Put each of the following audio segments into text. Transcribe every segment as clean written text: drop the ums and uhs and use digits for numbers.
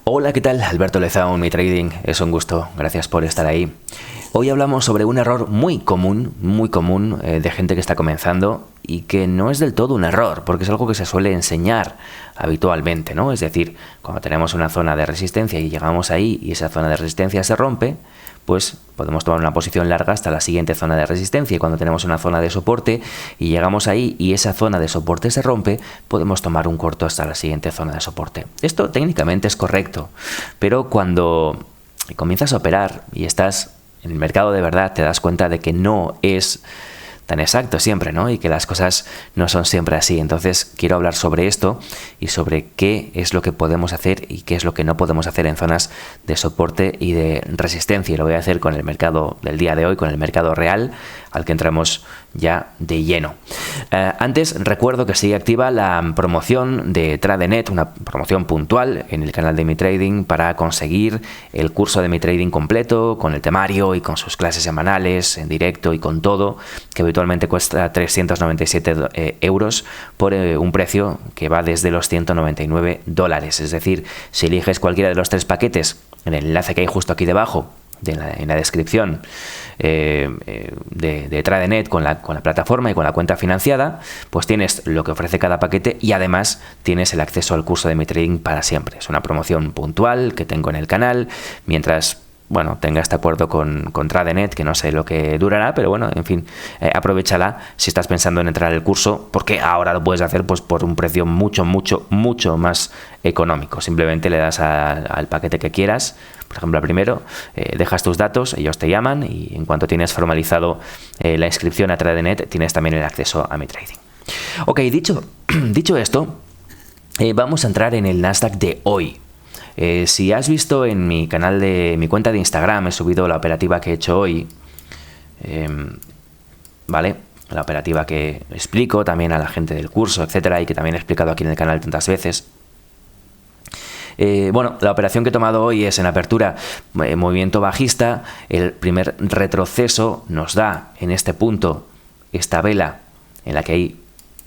Hola, ¿qué tal? Alberto Lezaun, Mi Trading. Es un gusto. Gracias por estar ahí. Hoy hablamos sobre un error muy común de gente que está comenzando y que no es del todo un error, porque es algo que se suele enseñar habitualmente, ¿no? Es decir, cuando tenemos una zona de resistencia y llegamos ahí y esa zona de resistencia se rompe, pues podemos tomar una posición larga hasta la siguiente zona de resistencia, y cuando tenemos una zona de soporte y llegamos ahí y esa zona de soporte se rompe, podemos tomar un corto hasta la siguiente zona de soporte. Esto técnicamente es correcto, pero cuando comienzas a operar y estás en el mercado de verdad, te das cuenta de que no es tan exacto siempre, ¿no? Y que las cosas no son siempre así. Entonces quiero hablar sobre esto y sobre qué es lo que podemos hacer y qué es lo que no podemos hacer en zonas de soporte y de resistencia. Y lo voy a hacer con el mercado del día de hoy, con el mercado real, al que entramos ya de lleno. Antes recuerdo que sigue activa la promoción de Tradenet, una promoción puntual en el canal de Mi Trading para conseguir el curso de Mi Trading completo, con el temario y con sus clases semanales en directo y con todo, que habitualmente cuesta 397 euros por un precio que va desde los $199. Es decir, si eliges cualquiera de los tres paquetes en el enlace que hay justo aquí debajo, en la descripción de Tradenet con la plataforma y con la cuenta financiada, pues tienes lo que ofrece cada paquete y además tienes el acceso al curso de Mi Trading para siempre. Es una promoción puntual que tengo en el canal mientras tenga este acuerdo con Tradenet, que no sé lo que durará, pero bueno, en fin, aprovéchala si estás pensando en entrar al curso, porque ahora lo puedes hacer pues por un precio mucho más económico. Simplemente le das al paquete que quieras, por ejemplo al primero, dejas tus datos, ellos te llaman y en cuanto tienes formalizado la inscripción a Tradenet, tienes también el acceso a Mi Trading. Ok, dicho esto, vamos a entrar en el Nasdaq de hoy. Si has visto en mi canal de mi cuenta de Instagram, he subido la operativa que he hecho hoy, ¿vale? La operativa que explico también a la gente del curso, etcétera, y que también he explicado aquí en el canal tantas veces. La operación que he tomado hoy es en apertura, movimiento bajista. El primer retroceso nos da en este punto esta vela en la que hay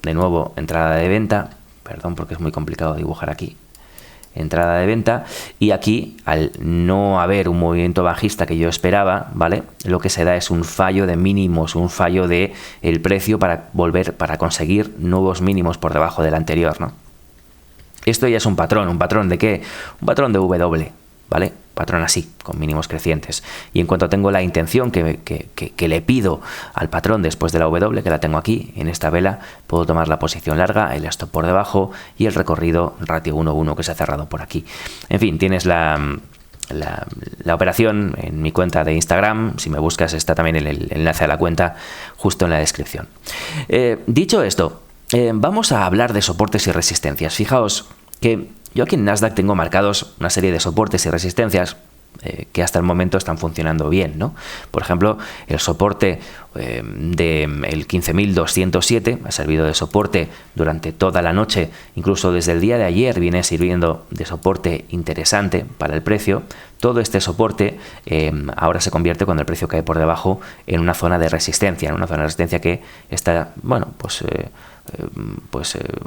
de nuevo entrada de venta. Perdón porque es muy complicado dibujar aquí. Entrada de venta, y aquí, al no haber un movimiento bajista que yo esperaba, ¿vale? Lo que se da es un fallo de mínimos, un fallo de el precio para conseguir nuevos mínimos por debajo del anterior, ¿no? Esto ya es un patrón ¿de qué? Un patrón de W, ¿vale? Patrón así, con mínimos crecientes. Y en cuanto tengo la intención que le pido al patrón después de la W, que la tengo aquí, en esta vela, puedo tomar la posición larga, el stop por debajo y el recorrido ratio 1-1 que se ha cerrado por aquí. En fin, tienes la operación en mi cuenta de Instagram. Si me buscas está también el enlace a la cuenta justo en la descripción. Dicho esto, vamos a hablar de soportes y resistencias. Fijaos que yo aquí en Nasdaq tengo marcados una serie de soportes y resistencias que hasta el momento están funcionando bien, ¿no? Por ejemplo, el soporte del 15.207 ha servido de soporte durante toda la noche, incluso desde el día de ayer viene sirviendo de soporte interesante para el precio. Todo este soporte ahora se convierte, cuando el precio cae por debajo, en una zona de resistencia, que está,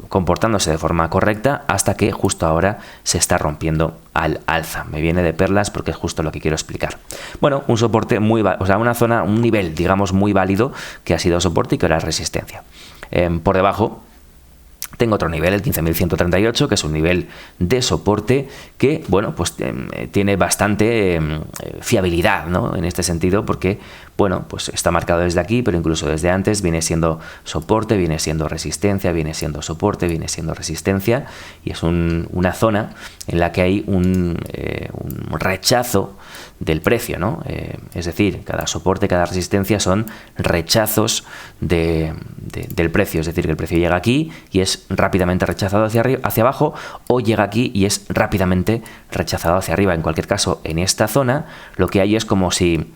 comportándose de forma correcta hasta que justo ahora se está rompiendo al alza. Me viene de perlas porque es justo lo que quiero explicar. Bueno, un soporte una zona, un nivel, digamos, muy válido que ha sido soporte y que ahora es resistencia. Por debajo tengo otro nivel, el 15.138, que es un nivel de soporte que, tiene bastante fiabilidad, ¿no? En este sentido, porque, está marcado desde aquí, pero incluso desde antes viene siendo soporte, viene siendo resistencia, viene siendo soporte, viene siendo resistencia, y es una zona en la que hay un rechazo del precio, ¿no? Es decir, cada soporte, cada resistencia son rechazos del precio, es decir, que el precio llega aquí y es rápidamente rechazado hacia abajo, o llega aquí y es rápidamente rechazado hacia arriba. En cualquier caso, en esta zona lo que hay es como si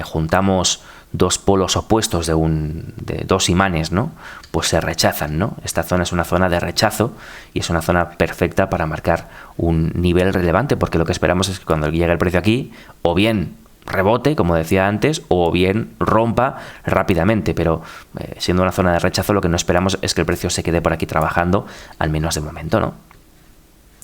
juntamos dos polos opuestos de dos imanes, ¿no? Pues se rechazan, ¿no? Esta zona es una zona de rechazo y es una zona perfecta para marcar un nivel relevante, porque lo que esperamos es que cuando llegue el precio aquí, o bien rebote, como decía antes, o bien rompa rápidamente, pero siendo una zona de rechazo, lo que no esperamos es que el precio se quede por aquí trabajando, al menos de momento, ¿no?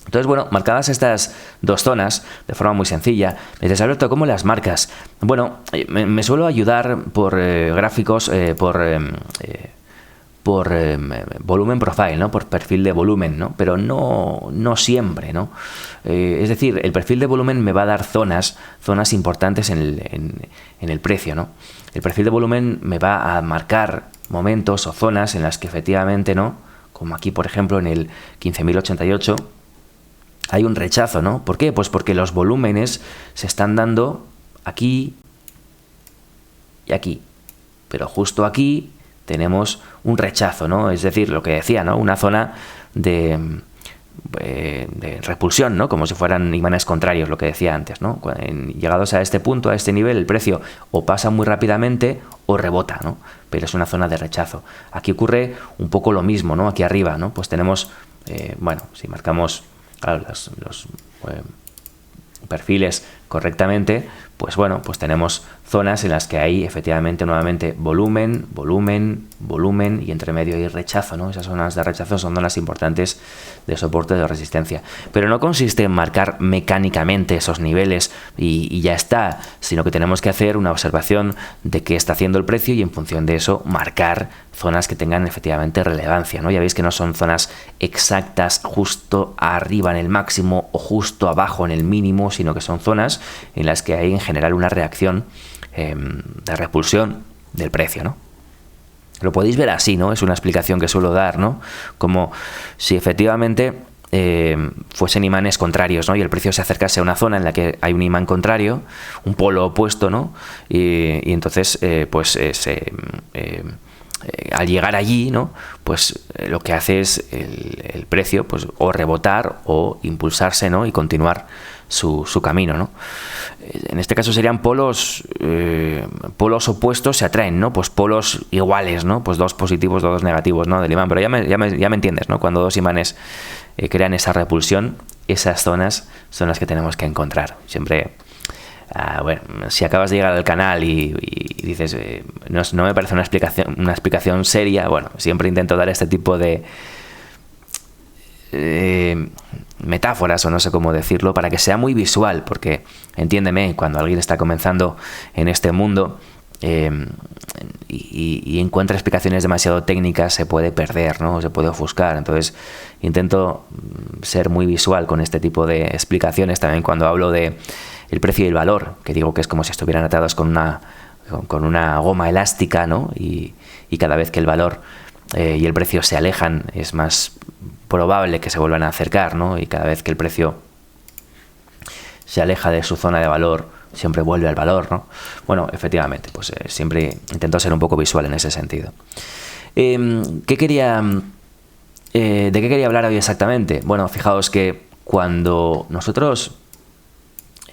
Entonces, bueno, marcadas estas dos zonas de forma muy sencilla, me dices, Alberto, ¿cómo las marcas? Bueno, me suelo ayudar por gráficos, por volumen profile, ¿no? Por perfil de volumen, ¿no? Pero no siempre, ¿no? Es decir, el perfil de volumen me va a dar zonas importantes en el precio, ¿no? El perfil de volumen me va a marcar momentos o zonas en las que efectivamente, ¿no? Como aquí, por ejemplo, en el 15.088, hay un rechazo, ¿no? ¿Por qué? Pues porque los volúmenes se están dando aquí y aquí. Pero justo aquí tenemos un rechazo, ¿no? Es decir, lo que decía, ¿no? Una zona de repulsión, ¿no? Como si fueran imanes contrarios, lo que decía antes, ¿no? Llegados a este punto, a este nivel, el precio o pasa muy rápidamente o rebota, ¿no? Pero es una zona de rechazo. Aquí ocurre un poco lo mismo, ¿no? Aquí arriba, ¿no? Pues tenemos, bueno, si marcamos, claro, los perfiles correctamente, pues bueno, pues tenemos zonas en las que hay efectivamente nuevamente volumen, volumen, volumen y entre medio hay rechazo, ¿no? Esas zonas de rechazo son zonas importantes de soporte de resistencia. Pero no consiste en marcar mecánicamente esos niveles y ya está, sino que tenemos que hacer una observación de qué está haciendo el precio y en función de eso marcar zonas que tengan efectivamente relevancia, ¿no? Ya veis que no son zonas exactas justo arriba en el máximo o justo abajo en el mínimo, sino que son zonas en las que hay en general una reacción de repulsión del precio, ¿no? Lo podéis ver así, ¿no? Es una explicación que suelo dar, ¿no? Como si efectivamente fuesen imanes contrarios, ¿no? Y el precio se acercase a una zona en la que hay un imán contrario, un polo opuesto, ¿no? Y entonces, al llegar allí, ¿no? Pues lo que hace es el precio, pues o rebotar o impulsarse, ¿no? Y continuar su camino, ¿no? En este caso serían polos opuestos se atraen, ¿no? Pues polos iguales, ¿no? Pues dos positivos, dos negativos, ¿no? Del imán, pero ya me entiendes, ¿no? Cuando dos imanes crean esa repulsión, esas zonas son las que tenemos que encontrar. Siempre, bueno, si acabas de llegar al canal y dices, no me parece una explicación seria, bueno, siempre intento dar este tipo de metáforas, o no sé cómo decirlo, para que sea muy visual, porque entiéndeme, cuando alguien está comenzando en este mundo y encuentra explicaciones demasiado técnicas, se puede perder, ¿no? Se puede ofuscar. Entonces intento ser muy visual con este tipo de explicaciones. También cuando hablo de el precio y el valor, que digo que es como si estuvieran atados con una goma elástica, ¿no? Y cada vez que el valor y el precio se alejan, es más probable que se vuelvan a acercar, ¿no? Y cada vez que el precio se aleja de su zona de valor, siempre vuelve al valor, ¿no? Bueno, efectivamente, pues siempre intento ser un poco visual en ese sentido. ¿De qué quería hablar hoy exactamente? Bueno, fijaos que cuando nosotros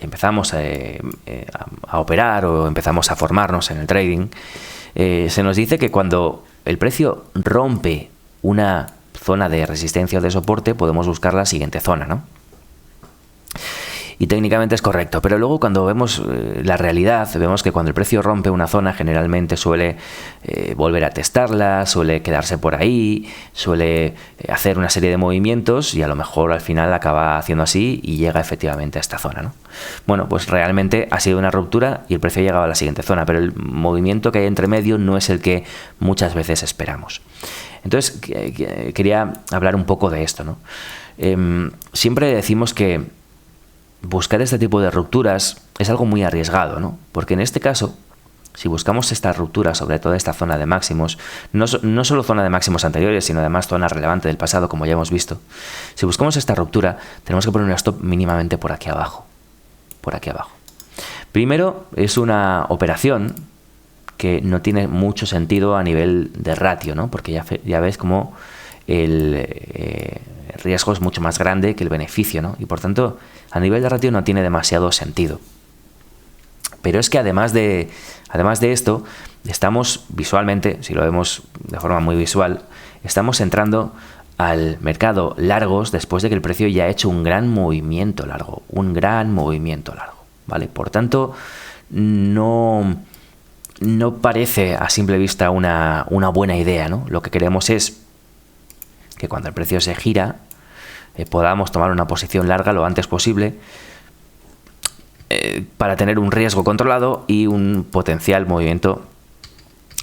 empezamos a operar o empezamos a formarnos en el trading, se nos dice que cuando el precio rompe una zona de resistencia o de soporte, podemos buscar la siguiente zona, ¿no? Y técnicamente es correcto, pero luego cuando vemos la realidad, vemos que cuando el precio rompe una zona, generalmente suele volver a testarla, suele quedarse por ahí, suele hacer una serie de movimientos y a lo mejor al final acaba haciendo así y llega efectivamente a esta zona, ¿no? Bueno, pues realmente ha sido una ruptura y el precio ha llegado a la siguiente zona, pero el movimiento que hay entre medio no es el que muchas veces esperamos. Entonces, quería hablar un poco de esto, ¿no? Siempre decimos que buscar este tipo de rupturas es algo muy arriesgado, ¿no? Porque en este caso, si buscamos esta ruptura sobre toda esta zona de máximos, no solo zona de máximos anteriores, sino además zona relevante del pasado, como ya hemos visto, si buscamos esta ruptura, tenemos que poner un stop mínimamente por aquí abajo. Por aquí abajo. Primero, es una operación que no tiene mucho sentido a nivel de ratio, ¿no? Porque ya ves cómo el riesgo es mucho más grande que el beneficio, ¿no? Y por tanto, a nivel de ratio no tiene demasiado sentido. Pero es que además de esto, estamos visualmente, si lo vemos de forma muy visual, estamos entrando al mercado largos después de que el precio ya ha hecho un gran movimiento largo, ¿vale? Por tanto, no parece a simple vista una buena idea, ¿no? Lo que queremos es que cuando el precio se gira, podamos tomar una posición larga lo antes posible para tener un riesgo controlado y un potencial movimiento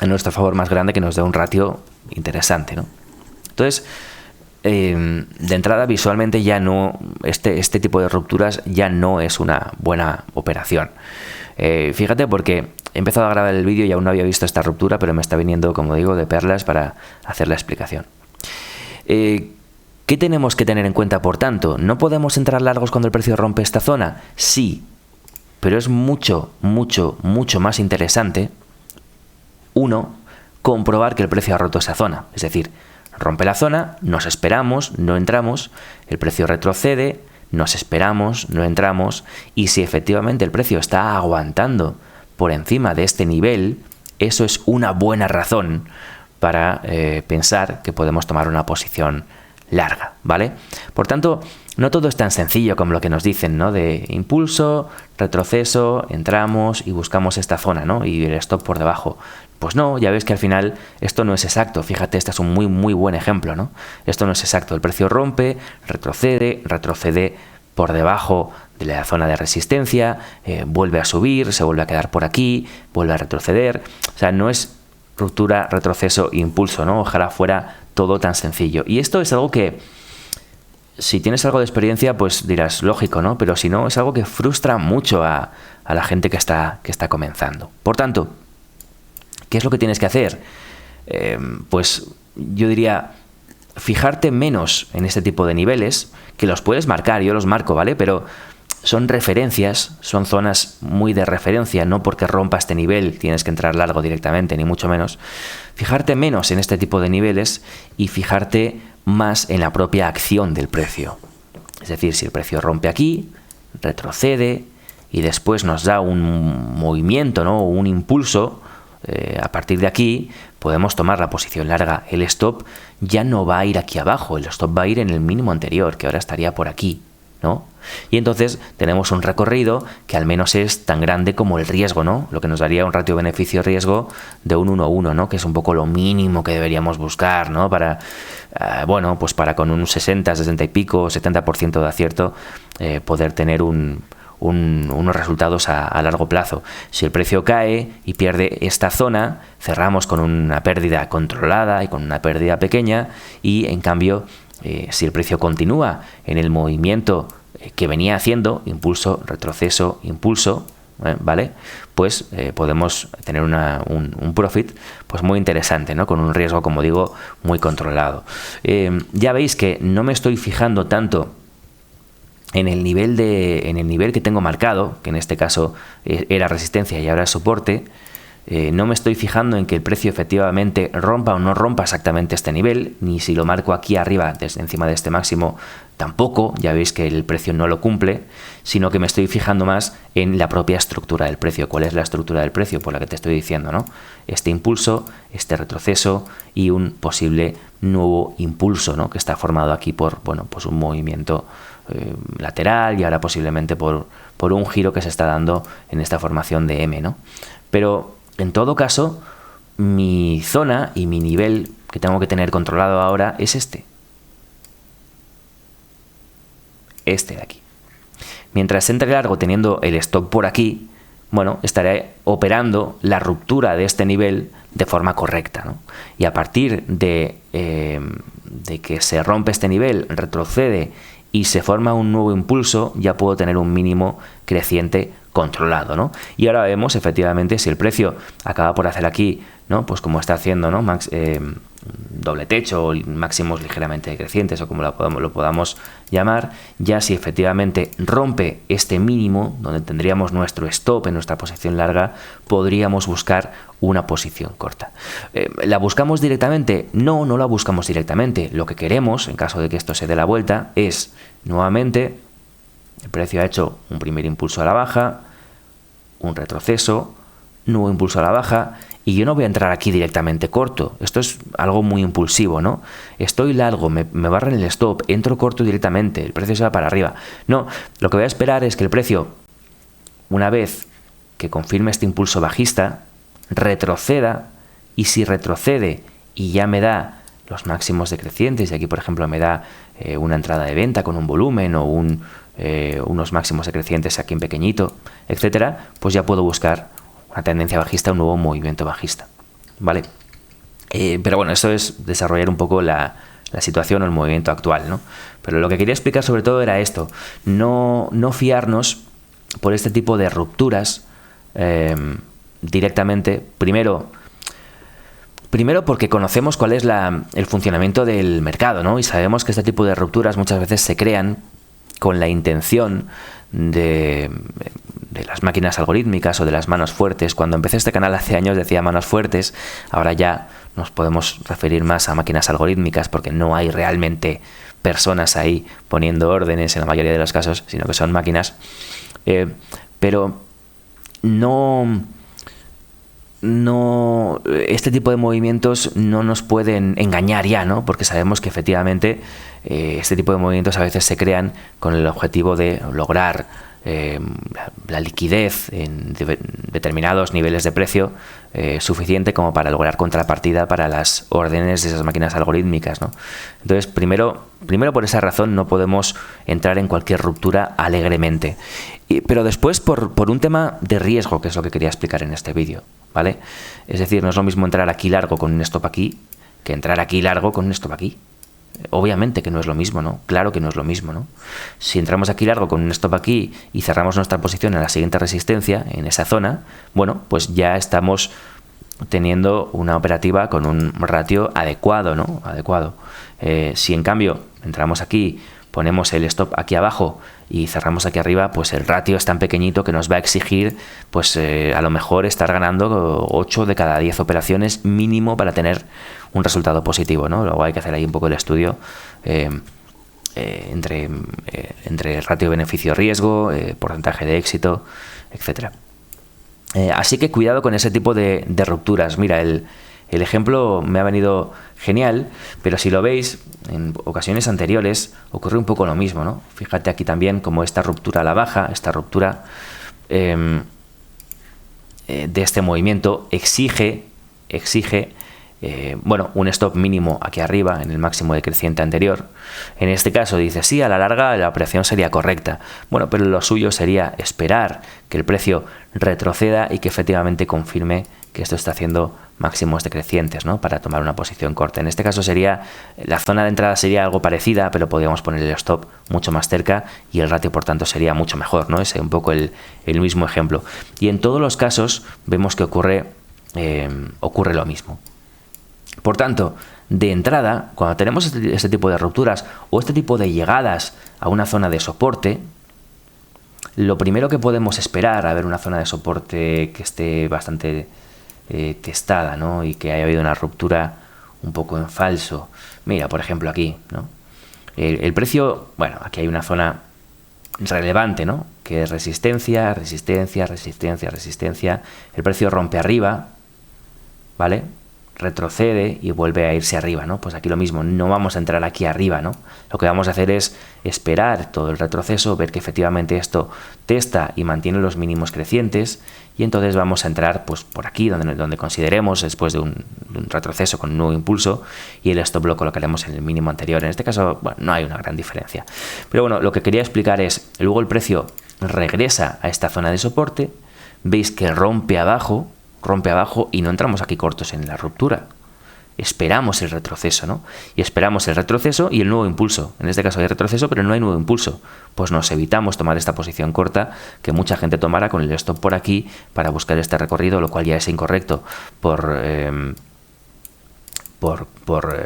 en nuestro favor más grande que nos dé un ratio interesante, ¿no? Entonces, de entrada, visualmente ya no, este tipo de rupturas ya no es una buena operación. Fíjate, porque he empezado a grabar el vídeo y aún no había visto esta ruptura, pero me está viniendo, como digo, de perlas para hacer la explicación. ¿Qué tenemos que tener en cuenta, por tanto? ¿No podemos entrar largos cuando el precio rompe esta zona? Sí, pero es mucho más interesante, uno, comprobar que el precio ha roto esa zona. Es decir, rompe la zona, nos esperamos, no entramos, el precio retrocede, nos esperamos, no entramos, y si efectivamente el precio está aguantando por encima de este nivel, eso es una buena razón para pensar que podemos tomar una posición larga, ¿vale? Por tanto, no todo es tan sencillo como lo que nos dicen, ¿no? De impulso, retroceso, entramos y buscamos esta zona, ¿no? Y el stop por debajo. Pues no, ya ves que al final esto no es exacto. Fíjate, este es un muy buen ejemplo, ¿no? Esto no es exacto. El precio rompe, retrocede por debajo de la zona de resistencia, vuelve a subir, se vuelve a quedar por aquí, vuelve a retroceder. O sea, no es ruptura, retroceso, impulso, ¿no? Ojalá fuera todo tan sencillo. Y esto es algo que, si tienes algo de experiencia, pues dirás, lógico, ¿no? Pero si no, es algo que frustra mucho a la gente que está comenzando. Por tanto, ¿qué es lo que tienes que hacer? Pues yo diría, fijarte menos en este tipo de niveles, que los puedes marcar, yo los marco, ¿vale? Pero son referencias, son zonas muy de referencia, no porque rompa este nivel tienes que entrar largo directamente, ni mucho menos. Fijarte menos en este tipo de niveles y fijarte más en la propia acción del precio. Es decir, si el precio rompe aquí, retrocede y después nos da un movimiento, ¿no? Un impulso, a partir de aquí podemos tomar la posición larga. El stop ya no va a ir aquí abajo, el stop va a ir en el mínimo anterior, que ahora estaría por aquí, ¿no? Y entonces tenemos un recorrido que al menos es tan grande como el riesgo, ¿no? Lo que nos daría un ratio beneficio-riesgo de un 1:1, ¿no? Que es un poco lo mínimo que deberíamos buscar, ¿no? Para, bueno, pues para con un 60, 60 y pico, 70% de acierto, poder tener unos resultados a largo plazo. Si el precio cae y pierde esta zona, cerramos con una pérdida controlada y con una pérdida pequeña, y en cambio, si el precio continúa en el movimiento que venía haciendo, impulso, retroceso, impulso, ¿vale? Pues podemos tener un profit pues muy interesante, ¿no? Con un riesgo, como digo, muy controlado. Ya veis que no me estoy fijando tanto en el nivel que tengo marcado, que en este caso era resistencia y ahora es soporte. No me estoy fijando en que el precio efectivamente rompa o no rompa exactamente este nivel, ni si lo marco aquí arriba, desde encima de este máximo, tampoco, ya veis que el precio no lo cumple, sino que me estoy fijando más en la propia estructura del precio. ¿Cuál es la estructura del precio? Por la que te estoy diciendo, ¿no? Este impulso, este retroceso y un posible nuevo impulso, ¿no? Que está formado aquí por, bueno, pues un movimiento lateral y ahora posiblemente por un giro que se está dando en esta formación de M, ¿no? Pero en todo caso, mi zona y mi nivel que tengo que tener controlado ahora es este de aquí. Mientras entre largo teniendo el stop por aquí, bueno, estaré operando la ruptura de este nivel de forma correcta, ¿no? Y a partir de que se rompe este nivel, retrocede y se forma un nuevo impulso, ya puedo tener un mínimo creciente controlado, ¿no? Y ahora vemos efectivamente si el precio acaba por hacer aquí, ¿no? Pues como está haciendo, ¿no? Doble techo o máximos ligeramente crecientes o como lo podamos llamar, ya si efectivamente rompe este mínimo donde tendríamos nuestro stop en nuestra posición larga, podríamos buscar una posición corta. ¿La buscamos directamente? No, no la buscamos directamente. Lo que queremos, en caso de que esto se dé la vuelta, es nuevamente el precio ha hecho un primer impulso a la baja, un retroceso, nuevo impulso a la baja, y yo no voy a entrar aquí directamente corto. Esto es algo muy impulsivo, ¿no? Estoy largo, me barran el stop, entro corto directamente, el precio se va para arriba. No, lo que voy a esperar es que el precio, una vez que confirme este impulso bajista, retroceda, y si retrocede y ya me da los máximos decrecientes, y aquí por ejemplo me da una entrada de venta con un volumen o unos máximos decrecientes aquí en pequeñito, etcétera, pues ya puedo buscar una tendencia bajista, un nuevo movimiento bajista, ¿vale? Pero bueno, esto es desarrollar un poco la situación o el movimiento actual, ¿no? Pero lo que quería explicar sobre todo era esto, no fiarnos por este tipo de rupturas directamente, primero porque conocemos cuál es el funcionamiento del mercado, ¿no? Y sabemos que este tipo de rupturas muchas veces se crean con la intención de las máquinas algorítmicas o de las manos fuertes. Cuando empecé este canal hace años decía manos fuertes, ahora ya nos podemos referir más a máquinas algorítmicas porque no hay realmente personas ahí poniendo órdenes en la mayoría de los casos, sino que son máquinas. Pero este tipo de movimientos no nos pueden engañar ya, ¿no? Porque sabemos que efectivamente este tipo de movimientos a veces se crean con el objetivo de lograr la liquidez en determinados niveles de precio suficiente como para lograr contrapartida para las órdenes de esas máquinas algorítmicas, ¿no? Entonces, primero por esa razón no podemos entrar en cualquier ruptura alegremente. Pero después por un tema de riesgo, que es lo que quería explicar en este vídeo, ¿vale? Es decir, no es lo mismo entrar aquí largo con un stop aquí que entrar aquí largo con un stop aquí. Obviamente que no es lo mismo, ¿no? Claro que no es lo mismo, ¿no? Si entramos aquí largo con un stop aquí y cerramos nuestra posición en la siguiente resistencia, en esa zona, bueno, pues ya estamos teniendo una operativa con un ratio adecuado, ¿no? Adecuado. Si en cambio entramos aquí, ponemos el stop aquí abajo y cerramos aquí arriba, pues el ratio es tan pequeñito que nos va a exigir, pues a lo mejor estar ganando 8 de cada 10 operaciones mínimo para tener un resultado positivo, ¿no? Luego hay que hacer ahí un poco el estudio entre ratio beneficio-riesgo, porcentaje de éxito, etcétera. Así que cuidado con ese tipo de rupturas. Mira, el ejemplo me ha venido genial, pero si lo veis, en ocasiones anteriores ocurre un poco lo mismo, ¿no? Fíjate aquí también como esta ruptura a la baja, esta ruptura de este movimiento exige un stop mínimo aquí arriba en el máximo decreciente anterior. En este caso dice, sí, a la larga la operación sería correcta. Bueno, pero lo suyo sería esperar que el precio retroceda y que efectivamente confirme que esto está haciendo máximos decrecientes, ¿no? Para tomar una posición corta. En este caso la zona de entrada sería algo parecida, pero podríamos poner el stop mucho más cerca y el ratio, por tanto, sería mucho mejor, ¿no? Es un poco el mismo ejemplo. Y en todos los casos vemos que ocurre lo mismo. Por tanto, de entrada, cuando tenemos este tipo de rupturas o este tipo de llegadas a una zona de soporte, lo primero que podemos esperar a ver una zona de soporte que esté bastante testada, ¿no? Y que haya habido una ruptura un poco en falso. Mira, por ejemplo, aquí, ¿no? El precio, bueno, aquí hay una zona relevante, ¿no? Que es resistencia, resistencia, resistencia, resistencia. El precio rompe arriba, ¿vale? Retrocede y vuelve a irse arriba, ¿no? Pues aquí lo mismo, no vamos a entrar aquí arriba, ¿no? Lo que vamos a hacer es esperar todo el retroceso, ver que efectivamente esto testa y mantiene los mínimos crecientes y entonces vamos a entrar pues por aquí donde consideremos después de un retroceso con un nuevo impulso y el stop lo colocaremos en el mínimo anterior. En este caso, bueno, no hay una gran diferencia. Pero bueno, lo que quería explicar es, luego el precio regresa a esta zona de soporte, veis que rompe abajo y no entramos aquí cortos en la ruptura. Esperamos el retroceso, ¿no? Y esperamos el retroceso y el nuevo impulso. En este caso hay retroceso, pero no hay nuevo impulso. Pues nos evitamos tomar esta posición corta que mucha gente tomará con el stop por aquí para buscar este recorrido, lo cual ya es incorrecto por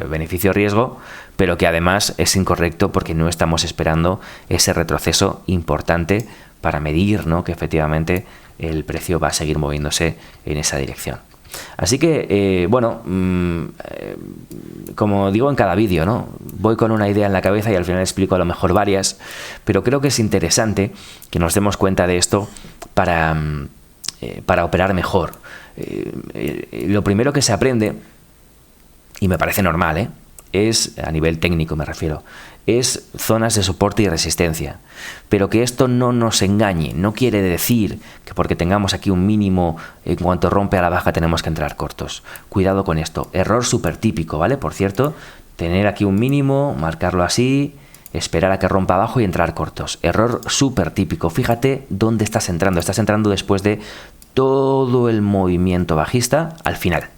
beneficio-riesgo, pero que además es incorrecto porque no estamos esperando ese retroceso importante para medir, ¿no? Que efectivamente el precio va a seguir moviéndose en esa dirección. Así que, como digo en cada vídeo, ¿no? Voy con una idea en la cabeza y al final explico a lo mejor varias, pero creo que es interesante que nos demos cuenta de esto para operar mejor. Lo primero que se aprende, y me parece normal, es, a nivel técnico me refiero, es zonas de soporte y resistencia. Pero que esto no nos engañe, no quiere decir que porque tengamos aquí un mínimo, en cuanto rompe a la baja tenemos que entrar cortos. Cuidado con esto, error súper típico, ¿vale? Por cierto, tener aquí un mínimo, marcarlo así, esperar a que rompa abajo y entrar cortos. Error súper típico. Fíjate dónde estás entrando. Estás entrando después de todo el movimiento bajista al final,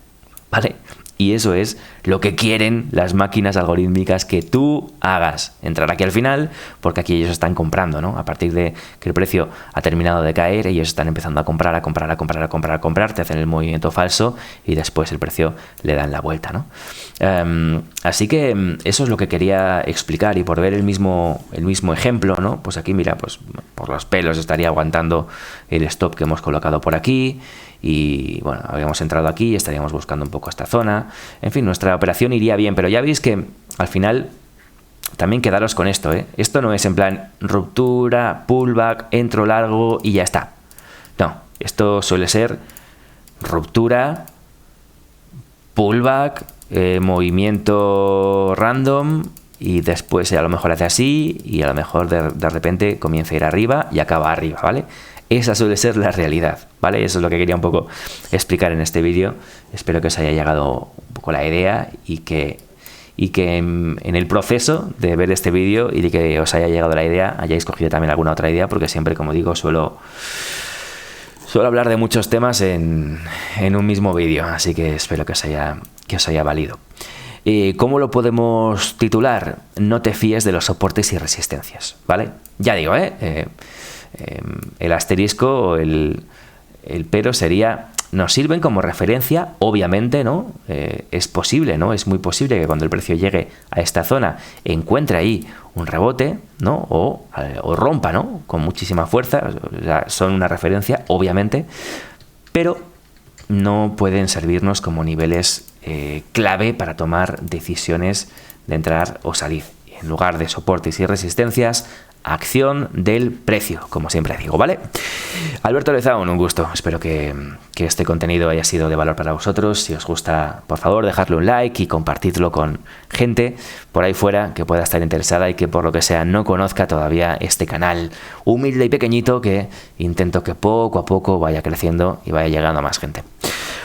¿vale? Y eso es lo que quieren las máquinas algorítmicas que tú hagas. Entrar aquí al final, porque aquí ellos están comprando, ¿no? A partir de que el precio ha terminado de caer, ellos están empezando a comprar, te hacen el movimiento falso y después el precio le dan la vuelta, ¿no? Así que eso es lo que quería explicar, y por ver el mismo ejemplo, ¿no? Pues aquí, mira, pues por los pelos estaría aguantando el stop que hemos colocado por aquí. Y bueno, habíamos entrado aquí y estaríamos buscando un poco esta zona. En fin, nuestra operación iría bien, pero ya veis que al final también quedaros con esto, ¿eh? Esto no es en plan ruptura, pullback, entro largo y ya está. No, esto suele ser ruptura, pullback, movimiento random, y después a lo mejor hace así y a lo mejor de repente comienza a ir arriba y acaba arriba, ¿vale? Esa suele ser la realidad, ¿vale? Eso es lo que quería un poco explicar en este vídeo. Espero que os haya llegado un poco la idea y que en el proceso de ver este vídeo y de que os haya llegado la idea, hayáis cogido también alguna otra idea, porque siempre, como digo, suelo hablar de muchos temas en un mismo vídeo, así que espero que os haya valido. ¿Cómo lo podemos titular? No te fíes de los soportes y resistencias, ¿vale? Ya digo, el asterisco o el pero sería, nos sirven como referencia, obviamente, ¿no? Es posible, ¿no? Es muy posible que cuando el precio llegue a esta zona encuentre ahí un rebote, ¿no? O rompa, ¿no? Con muchísima fuerza. O sea, son una referencia, obviamente, pero no pueden servirnos como niveles clave para tomar decisiones de entrar o salir. En lugar de soportes y resistencias, acción del precio, como siempre digo, ¿vale? Alberto Lezaun, un gusto. Espero que este contenido haya sido de valor para vosotros. Si os gusta, por favor, dejadle un like y compartidlo con gente por ahí fuera que pueda estar interesada y que por lo que sea no conozca todavía este canal humilde y pequeñito que intento que poco a poco vaya creciendo y vaya llegando a más gente.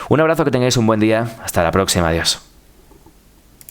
Un abrazo, que tengáis un buen día. Hasta la próxima. Adiós.